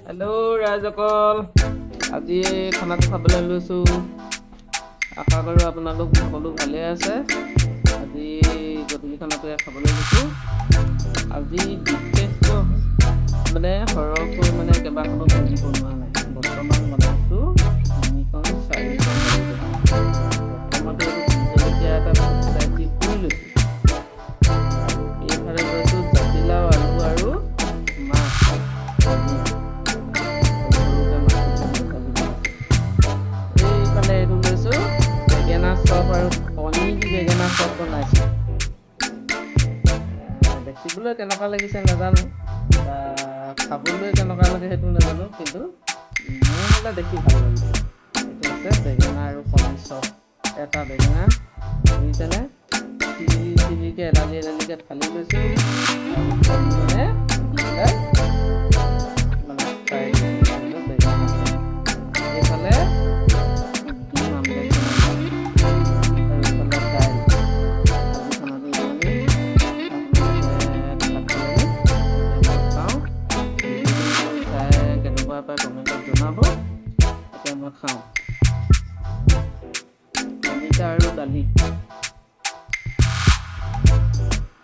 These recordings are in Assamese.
হেল্ল' ৰাইজসকল, আজি খানাটো খাবলৈ লৈছোঁ। আশা কৰোঁ আপোনালোক সকলো ভালে আছে। আজি গধূলি খানাটোৱে খাবলৈ লৈছোঁ। আজি বিশেষকৈ সৰহকৈ কেইবাখনো ভাজি বনোৱা নাই। বৰ্তমান বনাইছোঁ 3খন 4খন ভাজি। প্ৰথমতে জলকীয়া এটা চাই দি পুৰি লৈছোঁ আৰু এইফালে লৈছোঁ জাতিলাও, আলু আৰু মাছ ভাজি। এইফালে এইটো লৈছোঁ বেঙেনা চপ আৰু কণী দি বেঙেনা চপ বনাইছোঁ। দেখিবলৈ কেনেকুৱা লাগিছে নাজানো, খাবলৈ কেনেকুৱা লাগে সেইটো নাজানো, কিন্তু মোৰ হ'লে দেখি ভাল লাগিছে। এইটো হৈছে বেঙেনা আৰু কণী চপ। এটা বেঙেনা বুজিছেনে, চিৰিকৈ এডালিকৈ ফালি লৈছোঁ আৰু কণী দি পেলাই ফ্ৰাই কৰিছোঁ বেঙেনা চপ। এইফালে ডিম আমলেট বনাইছোঁ আৰু এইফালে দাইল। আজি খানাটো ইমানেই। কেনেকুৱা পায় কমেণ্টত জনাব। এতিয়া মই খাওঁ। অমিতা আৰু দালি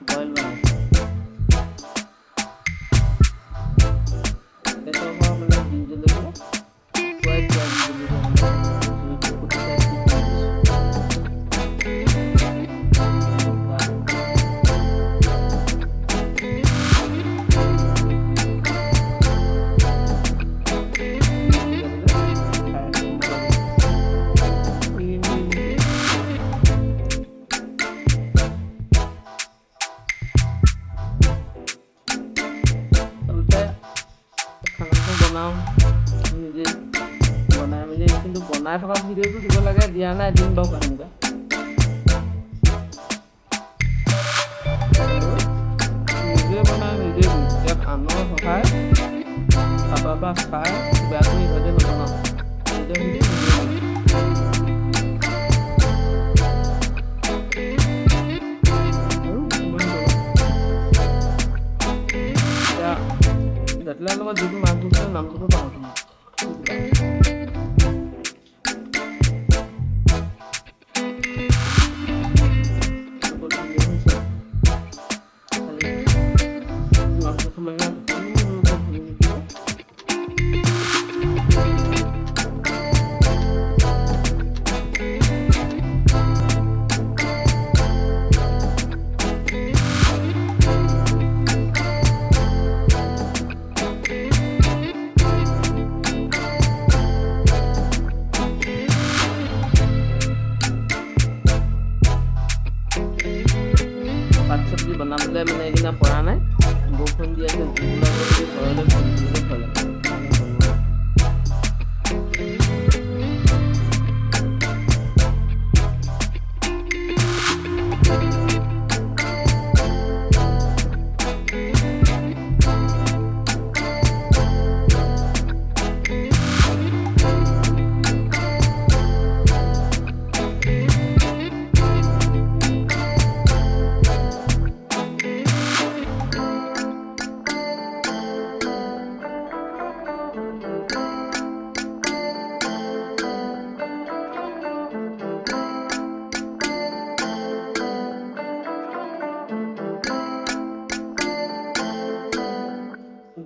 বইল বনাইছোঁ। পেটৰ পৰা বিহ জলকীয়া খুৱাই খানাটো বনাওঁ নিজে বনাই মেলি, কিন্তু বনাই থকা ভিডিঅ'টো দিব লাগে, দিয়া নাই, দিম বাৰু কাহিনীটা। নিজে বনাই নিজে দিম, ইয়াত আনৰ সহায় কাৰোবাৰ পৰা খাই বেয়া কৰি ইভাগে নবনাওঁ। নিজে নিজে বনাওঁ। জাতিলাওৰ লগত যিটো মাছ দিছে নামটোতো পাহৰিছোঁ। ভাত চব্জি বনাবলৈ এইদিনা পৰা নাই, বৰষুণ দি আছে। ঘৰলৈ ফুৰিবলৈ ভয় লাগে।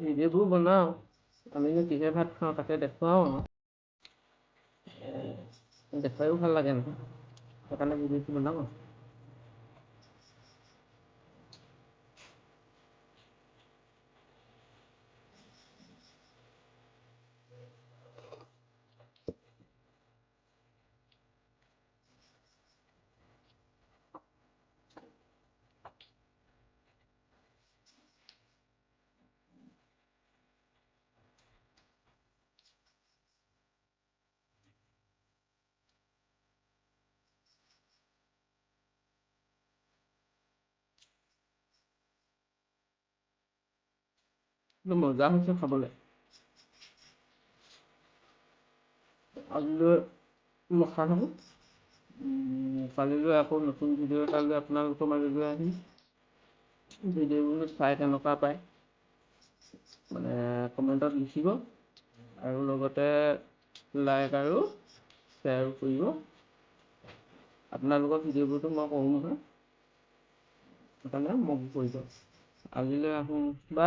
ভিডিঅ'বোৰ বনাওঁ, আমিনো কিহে ভাত খাওঁ তাকে দেখুৱাওঁ। দেখুৱাইও ভাল লাগে নহয়, সেইকাৰণে ভিডিঅ'টো বনাওঁ। মজা হৈছে খাবলৈ। আজিলৈ মই খাই থাকোঁ। কালিলৈ আকৌ নতুন ভিডিঅ' এটা লৈ আপোনালোকৰ মাজলৈ আহিম। ভিডিঅ'বোৰ চাই কেনেকুৱা পায় কমেণ্টত লিখিব। আৰু লগতে লাইক আৰু শ্বেয়াৰ কৰিব। আপোনালোকৰ ভিডিঅ'বোৰতো মই কৰোঁ নহয়, সেইকাৰণে মোক কৰিব। আজিলৈ আহোঁ, বাই।